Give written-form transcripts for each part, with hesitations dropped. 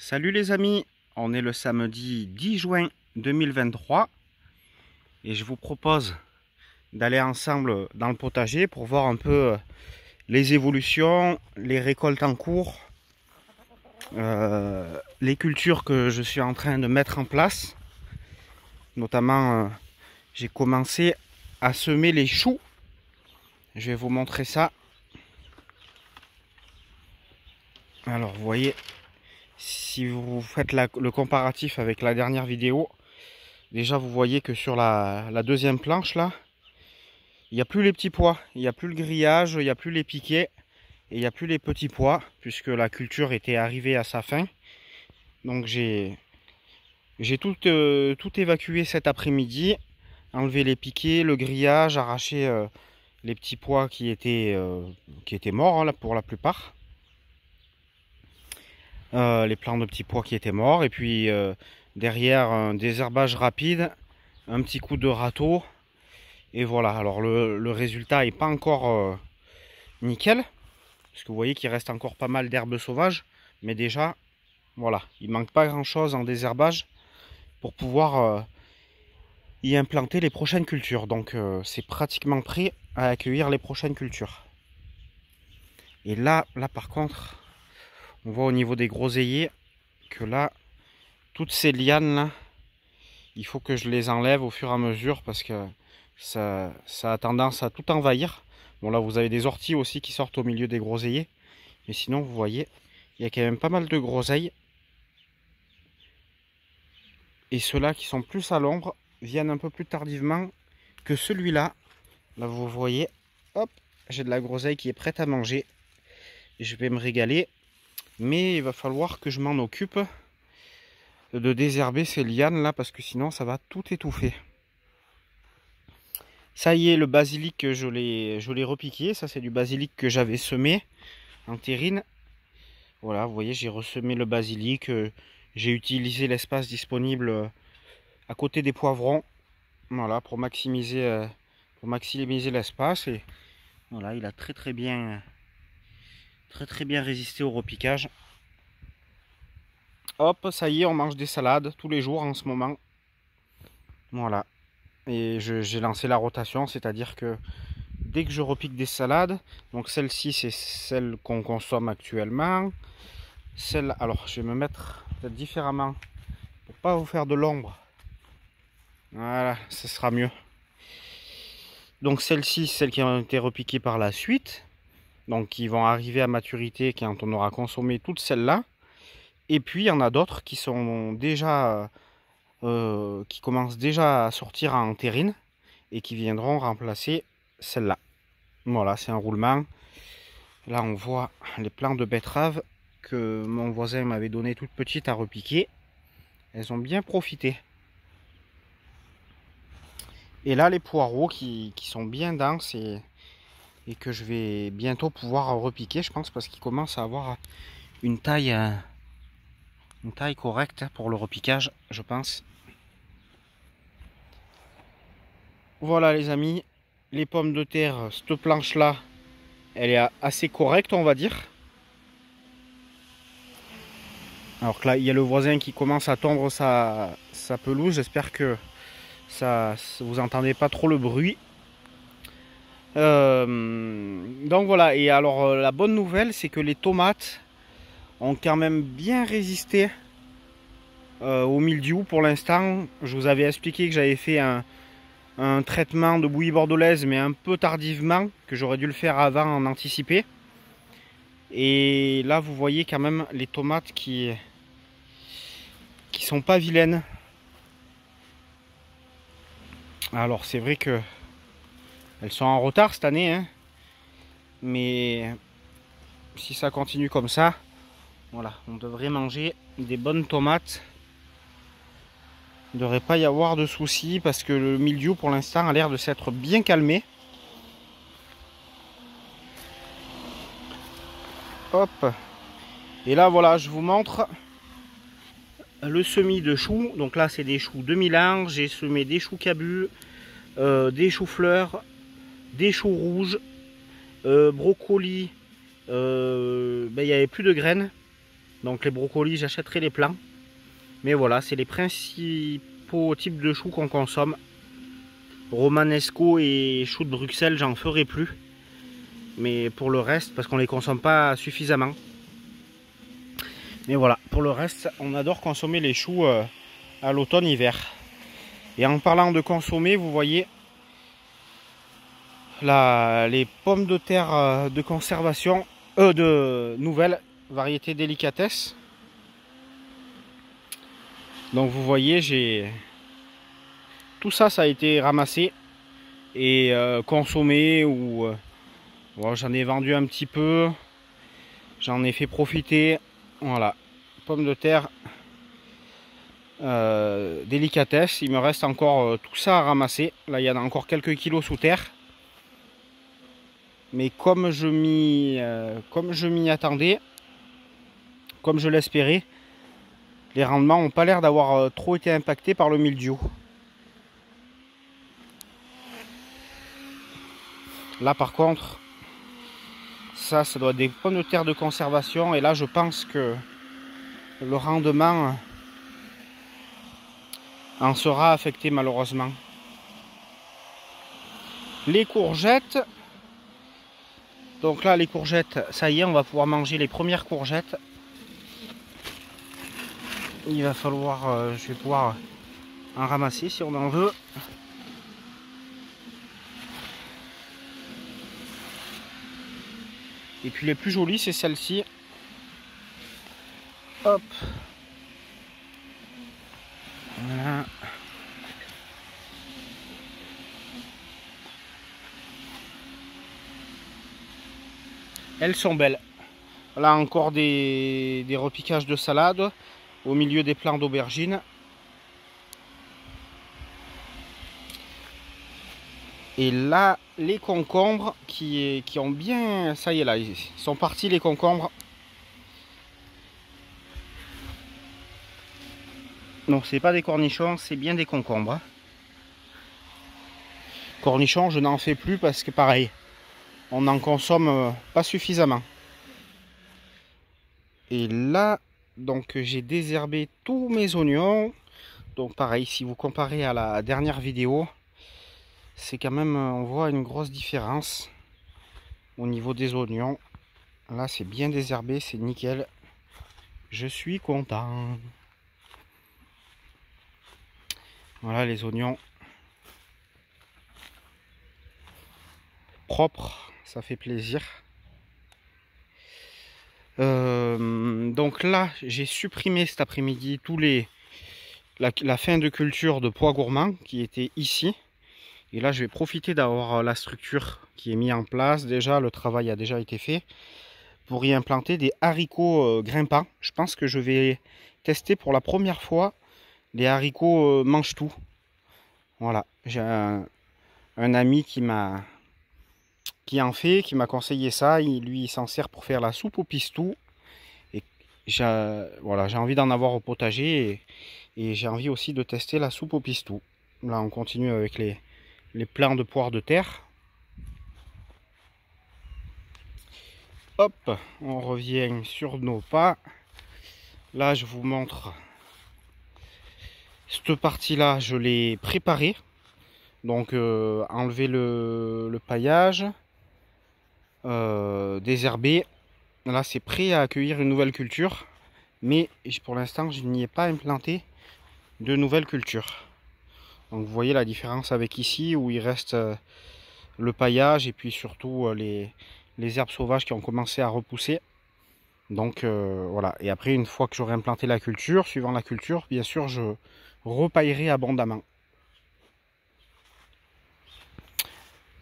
Salut les amis, on est le samedi 10 juin 2023 et je vous propose d'aller ensemble dans le potager pour voir un peu les évolutions, les récoltes en cours, les cultures que je suis en train de mettre en place. Notamment, j'ai commencé à semer les choux. Je vais vous montrer ça. Alors vous voyez, si vous faites le comparatif avec la dernière vidéo, déjà vous voyez que sur la deuxième planche là, il n'y a plus les petits pois, il n'y a plus le grillage, il n'y a plus les piquets, et il n'y a plus les petits pois, puisque la culture était arrivée à sa fin. Donc j'ai tout évacué cet après-midi, enlevé les piquets, le grillage, arraché les petits pois qui étaient morts là, pour la plupart. Les plants de petits pois qui étaient morts, et puis derrière un désherbage rapide, un petit coup de râteau, et voilà. Alors le résultat n'est pas encore nickel, parce que vous voyez qu'il reste encore pas mal d'herbes sauvages, mais déjà voilà, il manque pas grand chose en désherbage pour pouvoir y implanter les prochaines cultures. Donc c'est pratiquement prêt à accueillir les prochaines cultures. Et là par contre, on voit au niveau des groseilliers que là, toutes ces lianes là, il faut que je les enlève au fur et à mesure, parce que ça a tendance à tout envahir. Bon, là vous avez des orties aussi qui sortent au milieu des groseilliers, mais sinon vous voyez, il y a quand même pas mal de groseilles. Et ceux-là qui sont plus à l'ombre viennent un peu plus tardivement que celui-là. Là vous voyez, hop, j'ai de la groseille qui est prête à manger. Et je vais me régaler, mais il va falloir que je m'en occupe de désherber ces lianes là, parce que sinon ça va tout étouffer. Ça y est, le basilic, je l'ai repiqué. Ça, c'est du basilic que j'avais semé en terrine. Voilà, vous voyez, j'ai ressemé le basilic. J'ai utilisé l'espace disponible à côté des poivrons. Voilà, pour maximiser l'espace. Et voilà, il a très bien résisté au repiquage. Hop, ça y est, on mange des salades tous les jours en ce moment. Voilà. Et j'ai lancé la rotation, c'est-à-dire que dès que je repique des salades, donc celle-ci c'est celle qu'on consomme actuellement. Celle, alors je vais me mettre peut-être différemment pour pas vous faire de l'ombre. Voilà, ce sera mieux. Donc celle-ci, celles qui ont été repiquées par la suite, donc qui vont arriver à maturité quand on aura consommé toutes celles-là. Et puis il y en a d'autres qui sont déjà qui commencent déjà à sortir en terrine et qui viendront remplacer celle-là. Voilà, c'est un roulement. Là, on voit les plants de betterave que mon voisin m'avait donné toutes petites à repiquer. Elles ont bien profité. Et là, les poireaux qui sont bien denses et que je vais bientôt pouvoir repiquer, je pense, parce qu'ils commencent à avoir une taille correcte pour le repiquage, je pense. Voilà les amis, les pommes de terre, cette planche là, elle est assez correcte, on va dire. Alors que là, il y a le voisin qui commence à tondre sa pelouse. J'espère que vous entendez pas trop le bruit. Donc voilà, et alors la bonne nouvelle, c'est que les tomates ont quand même bien résisté au mildiou pour l'instant. Je vous avais expliqué que j'avais fait un traitement de bouillie bordelaise, mais un peu tardivement, que j'aurais dû le faire avant en anticipé. Et là, vous voyez quand même les tomates qui sont pas vilaines. Alors c'est vrai que elles sont en retard cette année, hein, mais si ça continue comme ça, voilà, on devrait manger des bonnes tomates. Il ne devrait pas y avoir de soucis, parce que le mildiou pour l'instant a l'air de s'être bien calmé. Hop. Et là voilà, je vous montre le semis de choux. Donc là c'est des choux de Milan. J'ai semé des choux cabus, des choux-fleurs, des choux rouges, brocolis. Il n'y avait plus de graines. Donc les brocolis, j'achèterai les plants. Mais voilà, c'est les principaux types de choux qu'on consomme. Romanesco et choux de Bruxelles, j'en ferai plus. Mais pour le reste, parce qu'on les consomme pas suffisamment. Mais voilà, pour le reste, on adore consommer les choux à l'automne-hiver. Et en parlant de consommer, vous voyez les pommes de terre de conservation, de nouvelles variétés délicatesse. Donc vous voyez, tout ça, ça a été ramassé et consommé ou bon, j'en ai vendu un petit peu, j'en ai fait profiter. Voilà, pommes de terre délicatesse. Il me reste encore tout ça à ramasser. Là, il y en a encore quelques kilos sous terre. Mais comme je m'y attendais, comme je l'espérais, les rendements n'ont pas l'air d'avoir trop été impactés par le mildiou. Là par contre, ça doit être des pommes de terre de conservation. Et là je pense que le rendement en sera affecté malheureusement. Les courgettes. Donc là les courgettes, ça y est, on va pouvoir manger les premières courgettes. Il va falloir, je vais pouvoir en ramasser si on en veut. Et puis les plus jolies, c'est celles-ci. Hop. Voilà. Elles sont belles. Là encore des repiquages de salade au milieu des plants d'aubergines. Et là, les concombres qui ont bien... Ça y est, là, ils sont partis les concombres. Donc c'est pas des cornichons, c'est bien des concombres. Cornichons, je n'en fais plus parce que pareil, on n'en consomme pas suffisamment. Et là, donc j'ai désherbé tous mes oignons. Donc pareil, si vous comparez à la dernière vidéo, c'est quand même, on voit une grosse différence au niveau des oignons. Là, c'est bien désherbé, c'est nickel. Je suis content. Voilà les oignons propres, ça fait plaisir. Donc là, j'ai supprimé cet après-midi la fin de culture de pois gourmands qui était ici. Et là, je vais profiter d'avoir la structure qui est mise en place. Déjà, le travail a déjà été fait pour y implanter des haricots grimpants. Je pense que je vais tester pour la première fois les haricots mange-tout. Voilà, j'ai un ami qui en fait, qui m'a conseillé ça. Lui, il s'en sert pour faire la soupe au pistou. Et voilà, j'ai envie d'en avoir au potager et j'ai envie aussi de tester la soupe au pistou. Là, on continue avec les plants de poires de terre. Hop, on revient sur nos pas. Là, je vous montre cette partie-là, je l'ai préparée. Donc, enlever le paillage, désherber. Là, c'est prêt à accueillir une nouvelle culture. Mais pour l'instant, je n'y ai pas implanté de nouvelles cultures. Donc, vous voyez la différence avec ici, où il reste le paillage et puis surtout les herbes sauvages qui ont commencé à repousser. Donc voilà, et après une fois que j'aurai implanté la culture, suivant la culture, bien sûr je repaillerai abondamment.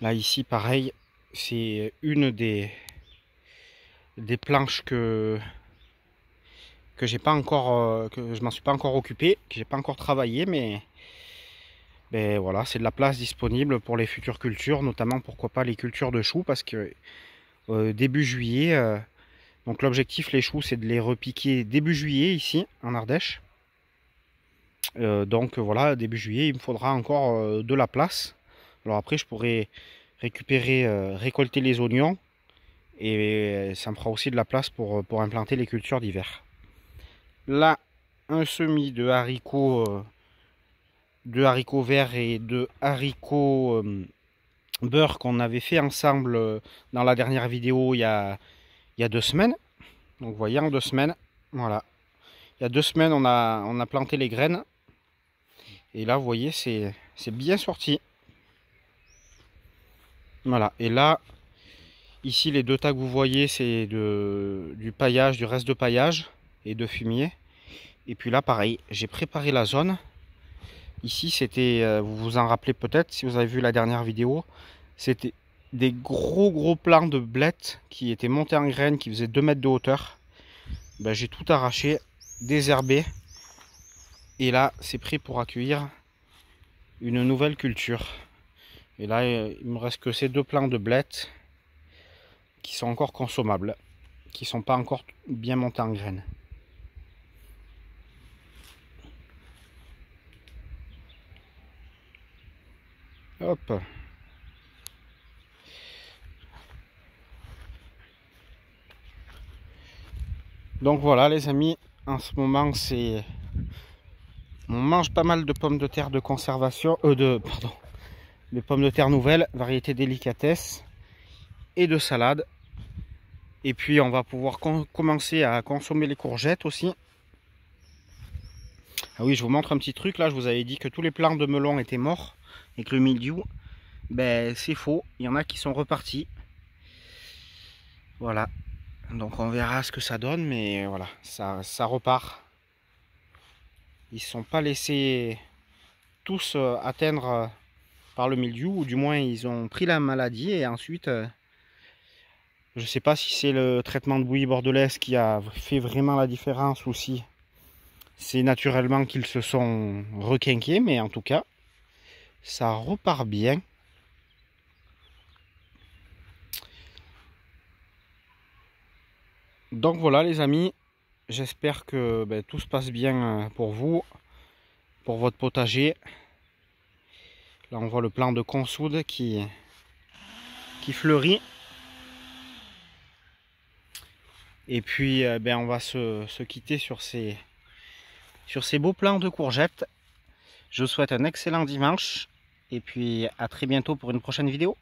Là ici pareil, c'est une des planches que j'ai pas encore, que je m'en suis pas encore occupé, que j'ai pas encore travaillé, mais ben voilà, c'est de la place disponible pour les futures cultures, notamment pourquoi pas les cultures de choux, parce que début juillet, donc l'objectif les choux c'est de les repiquer début juillet ici en Ardèche. Donc voilà, début juillet il me faudra encore de la place. Alors après je pourrais récolter les oignons et ça me fera aussi de la place pour implanter les cultures d'hiver. Là, un semis de haricots verts et de haricots beurre qu'on avait fait ensemble dans la dernière vidéo il y a 2 semaines. Donc vous voyez, en 2 semaines, voilà. Il y a 2 semaines, on a planté les graines. Et là, vous voyez, c'est bien sorti. Voilà. Et là, ici, les 2 tas que vous voyez, c'est du paillage, du reste de paillage et de fumier. Et puis là, pareil, j'ai préparé la zone. Ici, c'était, vous vous en rappelez peut-être, si vous avez vu la dernière vidéo, c'était des gros plants de blettes qui étaient montés en graines, qui faisaient 2 mètres de hauteur. Ben, j'ai tout arraché, désherbé. Et là, c'est prêt pour accueillir une nouvelle culture. Et là, il me reste que ces 2 plants de blettes qui sont encore consommables, qui sont pas encore bien montés en graines. Hop. Donc voilà les amis, en ce moment c'est... On mange pas mal de pommes de terre de conservation, de pommes de terre nouvelles, variété délicatesse et de salade. Et puis on va pouvoir commencer à consommer les courgettes aussi. Ah oui, je vous montre un petit truc là, je vous avais dit que tous les plants de melon étaient morts et que le mildiou, ben c'est faux, il y en a qui sont repartis. Voilà, donc on verra ce que ça donne, mais voilà, ça repart. Ils ne sont pas laissés tous atteindre par le mildiou, ou du moins ils ont pris la maladie et ensuite, je ne sais pas si c'est le traitement de bouillie bordelaise qui a fait vraiment la différence ou si c'est naturellement qu'ils se sont requinqués, mais en tout cas, ça repart bien. Donc voilà les amis, j'espère que tout se passe bien pour vous, pour votre potager. Là on voit le plant de consoude qui fleurit. Et puis on va se quitter sur ces beaux plants de courgettes. Je vous souhaite un excellent dimanche et puis à très bientôt pour une prochaine vidéo.